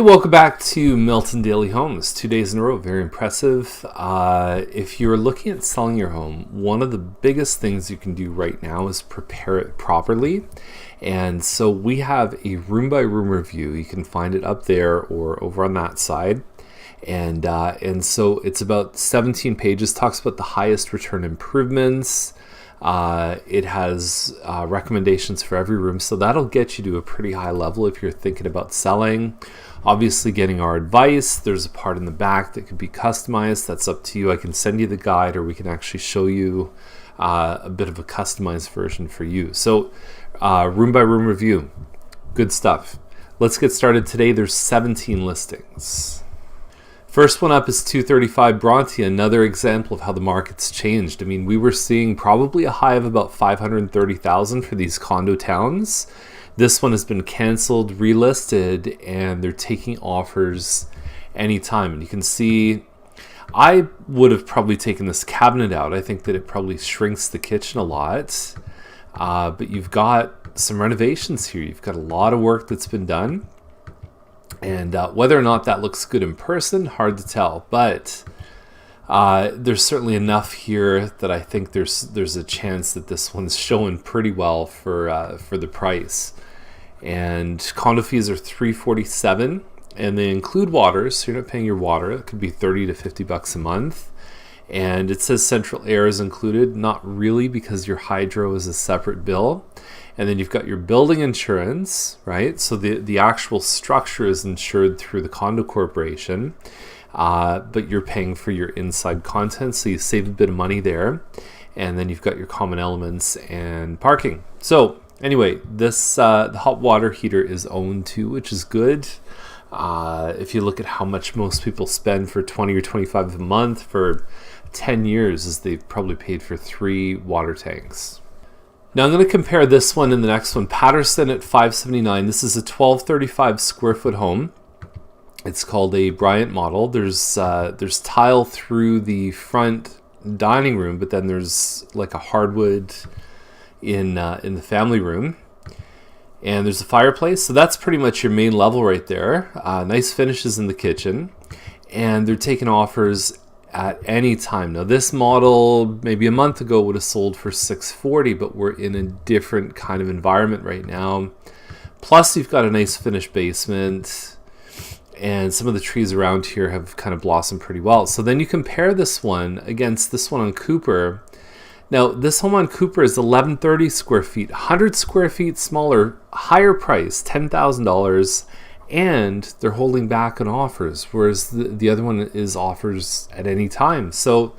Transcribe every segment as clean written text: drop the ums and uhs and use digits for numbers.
welcome back to Milton Daily Homes. 2 days in a row, very impressive. If you're looking at selling your home, one of the biggest things you can do right now is prepare it properly. And so we have a room by room review. You can find it up there or over on that side. And so it's about 17 pages, talks about the highest return improvements. It has recommendations for every room, so that'll get you to a pretty high level if you're thinking about selling. Obviously, getting our advice. There's a part in the back that could be customized. That's up to you. I can send you the guide, or we can actually show you a bit of a customized version for you. So room by room review, good stuff. Let's get started today. There's 17 listings. First one up is 235 Bronte, another example of how the market's changed. I mean, we were seeing probably a high of about 530,000 for these condo towns. This one has been canceled, relisted, and they're taking offers anytime. And you can see, I would have probably taken this cabinet out. I think that it probably shrinks the kitchen a lot. But you've got some renovations here. You've got a lot of work that's been done. And whether or not that looks good in person, hard to tell. But there's certainly enough here that I think there's a chance that this one's showing pretty well for the price. And condo fees are $347, and they include water, so you're not paying your water. It could be $30 to $50 a month. And it says central air is included, not really, because your hydro is a separate bill. And then you've got your building insurance, right? So the actual structure is insured through the condo corporation, but you're paying for your inside contents, so you save a bit of money there. And then you've got your common elements and parking. So anyway, this the hot water heater is owned too, which is good. If you look at how much most people spend for $20 or $25 a month for 10 years, is they've probably paid for 3 water tanks. Now I'm going to compare this one and the next one. Patterson at $579. This is a 1235 square foot home. It's called a Bryant model. There's tile through the front dining room, but then there's like a hardwood in the family room. And there's a fireplace, so that's pretty much your main level right there. Nice finishes in the kitchen, and they're taking offers at any time. Now this model maybe a month ago would have sold for $640, but we're in a different kind of environment right now. Plus you've got a nice finished basement, and some of the trees around here have kind of blossomed pretty well. So then you compare this one against this one on Cooper. Now this home on Cooper is 1130 square feet, 100 square feet smaller, higher price, $10,000. And they're holding back on offers, whereas the other one is offers at any time. So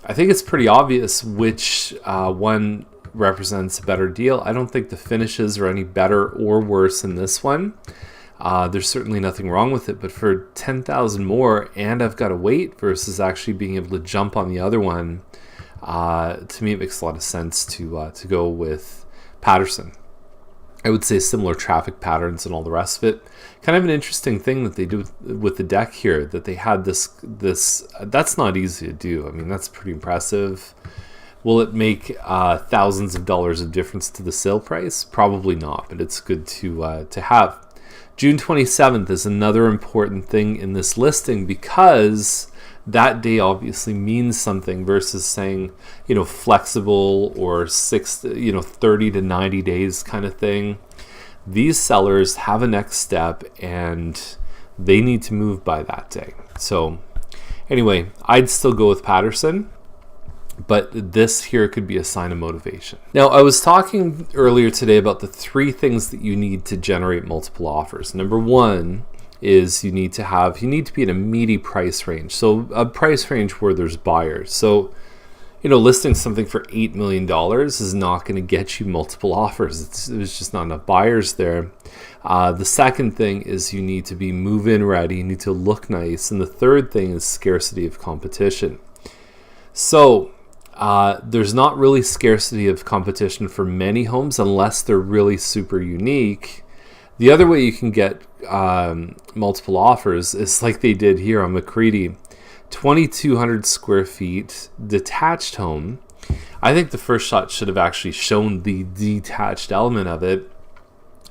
I think it's pretty obvious which one represents a better deal. I don't think the finishes are any better or worse in this one. There's certainly nothing wrong with it, but for $10,000 more, and I've got to wait versus actually being able to jump on the other one, to me it makes a lot of sense to go with Patterson. I would say similar traffic patterns and all the rest of it. Kind of an interesting thing that they do with the deck here, that they had this that's not easy to do. I mean, that's pretty impressive. Will it make thousands of dollars of difference to the sale price? Probably not, but it's good to have. June 27th is another important thing in this listing, because that day obviously means something versus saying, flexible or 30 to 90 days kind of thing. These sellers have a next step and they need to move by that day. So anyway, I'd still go with Patterson, but this here could be a sign of motivation. Now, I was talking earlier today about the 3 things that you need to generate multiple offers. Number 1 is you need to be in a meaty price range. So a price range where there's buyers. So, listing something for $8 million is not going to get you multiple offers. There's just not enough buyers there. The second thing is you need to be move-in ready. You need to look nice. And the third thing is scarcity of competition. So there's not really scarcity of competition for many homes unless they're really super unique. The other way you can get multiple offers is like they did here on McCready. 2,200 square feet, detached home. I think the first shot should have actually shown the detached element of it,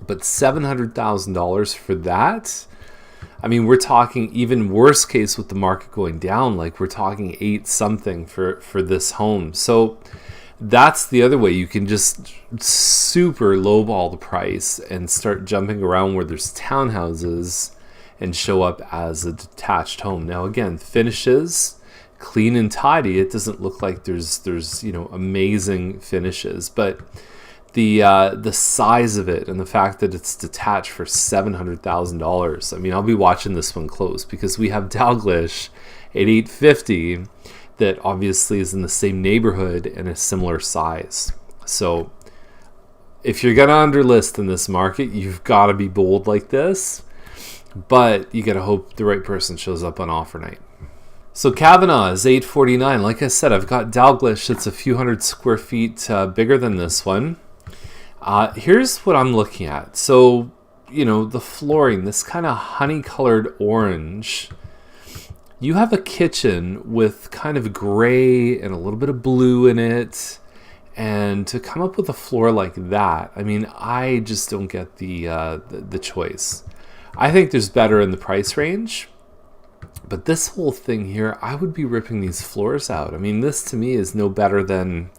but $700,000 for that, I mean, we're talking even worst case with the market going down, like we're talking 8 something for this home. So that's the other way. You can just super lowball the price and start jumping around where there's townhouses and show up as a detached home. Now, again, finishes clean and tidy. It doesn't look like there's amazing finishes, but the size of it and the fact that it's detached for $700,000. I mean, I'll be watching this one close because we have Dalglish at $850 that obviously is in the same neighborhood and a similar size. So if you're gonna underlist in this market, you've got to be bold like this, but you gotta hope the right person shows up on offer night. So Kavanaugh is $849. Like I said, I've got Dalglish that's a few hundred square feet bigger than this one. Here's what I'm looking at. So, the flooring, this kind of honey-colored orange. You have a kitchen with kind of gray and a little bit of blue in it. And to come up with a floor like that, I mean, I just don't get the choice. I think there's better in the price range. But this whole thing here, I would be ripping these floors out. I mean, this to me is no better than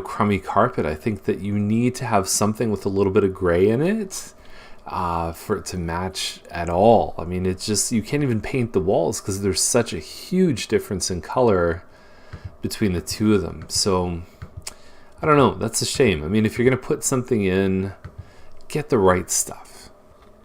crummy carpet. I think that you need to have something with a little bit of gray in it for it to match at all. I mean, it's just, you can't even paint the walls because there's such a huge difference in color between the two of them. So, I don't know. That's a shame. I mean, if you're going to put something in, get the right stuff.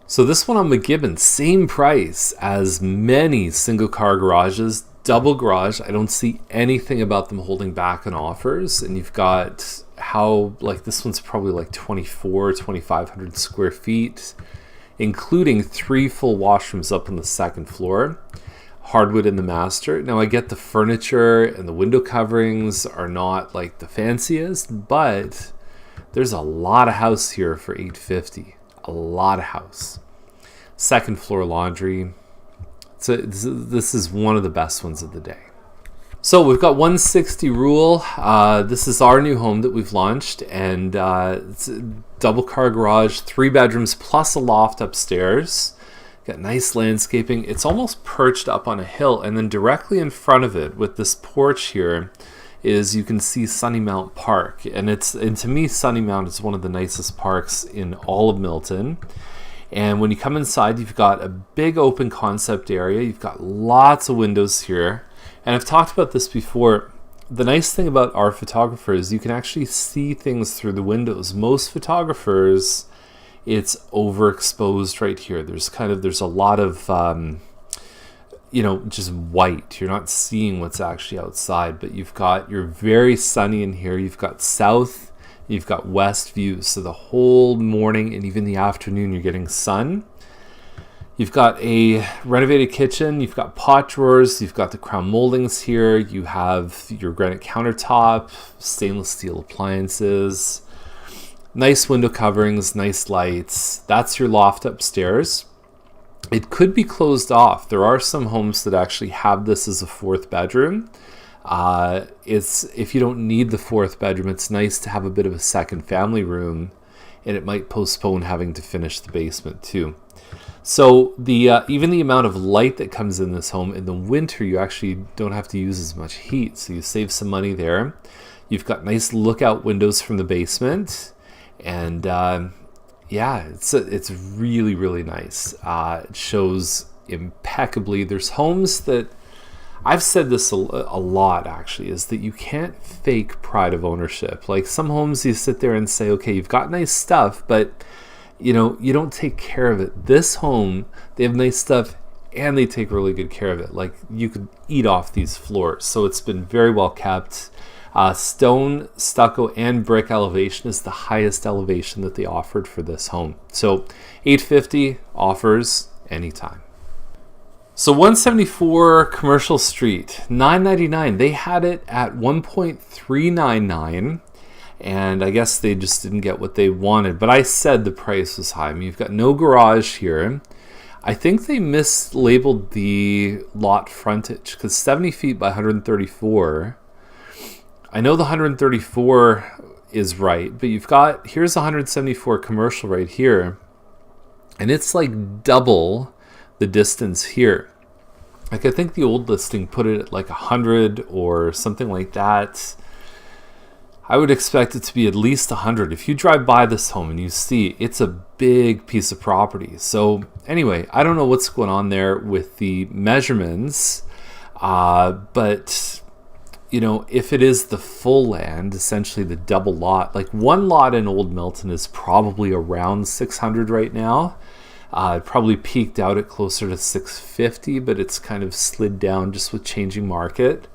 So this one on McGibbon, same price as many single car garages. Double garage, I don't see anything about them holding back on offers. And you've got this one's probably like 2,500 square feet, including 3 full washrooms up on the second floor. Hardwood in the master. Now I get the furniture and the window coverings are not like the fanciest, but there's a lot of house here for $850. A lot of house. Second floor laundry. So this is one of the best ones of the day. So we've got 160 Rule. This is our new home that we've launched, and it's a double car garage, 3 bedrooms plus a loft upstairs. Got nice landscaping. It's almost perched up on a hill, and then directly in front of it with this porch here is you can see Sunnymount Park, and to me Sunnymount is one of the nicest parks in all of Milton. And when you come inside, you've got a big open concept area. You've got lots of windows here. And I've talked about this before. The nice thing about our photographers, you can actually see things through the windows. Most photographers, it's overexposed right here. There's a lot of, just white. You're not seeing what's actually outside, but you're very sunny in here. You've got south. You've got west views, so the whole morning and even the afternoon you're getting sun. You've got a renovated kitchen, you've got pot drawers, you've got the crown moldings here, you have your granite countertop, stainless steel appliances, nice window coverings, nice lights. That's your loft upstairs. It could be closed off. There are some homes that actually have this as a 4th bedroom. If you don't need the 4th bedroom, it's nice to have a bit of a second family room, and it might postpone having to finish the basement too. So even the amount of light that comes in this home in the winter, you actually don't have to use as much heat, so you save some money there. You've got nice lookout windows from the basement, and it's really, really nice. It shows impeccably. There's homes that I've said this a lot, actually, is that you can't fake pride of ownership. Like some homes you sit there and say, okay, you've got nice stuff, but you don't take care of it. This home, they have nice stuff and they take really good care of it. Like you could eat off these floors. So it's been very well kept. Stone, stucco, and brick elevation is the highest elevation that they offered for this home. So $850 offers anytime. So 174 Commercial Street, $999. They had it at $1.399, and I guess they just didn't get what they wanted. But I said the price was high. I mean, you've got no garage here. I think they mislabeled the lot frontage because 70 feet by 134. I know the 134 is right, but here's 174 commercial right here, and it's like double the distance here. Like I think the old listing put it at like 100 or something like that. I would expect it to be at least 100. If you drive by this home and you see it's a big piece of property. So anyway, I don't know what's going on there with the measurements, but you know, if it is the full land, essentially the double lot, like one lot in Old Milton is probably around 600 right now. It probably peaked out at closer to 650, but it's kind of slid down just with changing market.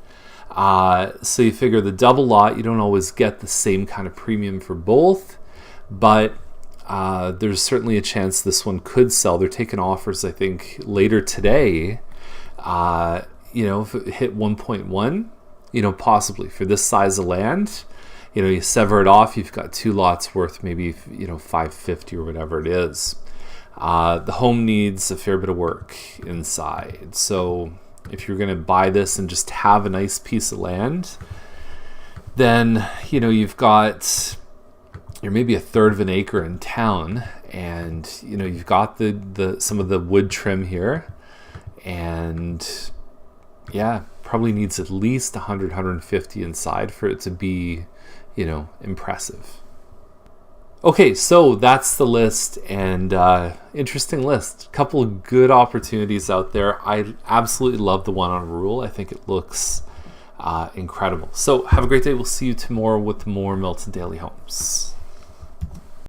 So you figure the double lot, you don't always get the same kind of premium for both, but there's certainly a chance this one could sell. They're taking offers, I think, later today. You know, if it hit 1.1, you know, possibly for this size of land, you know, you sever it off, you've got two lots worth maybe, you know, 550 or whatever it is. The home needs a fair bit of work inside. So if you're going to buy this and just have a nice piece of land, then, you know, you're maybe a third of an acre in town, and, you know, you've got the some of the wood trim here, and yeah, probably needs at least 100, 150 inside for it to be, you know, impressive. Okay, so that's the list, and interesting list. Couple of good opportunities out there. I absolutely love the one on Rural. I think it looks incredible. So have a great day. We'll see you tomorrow with more Milton Daily Homes.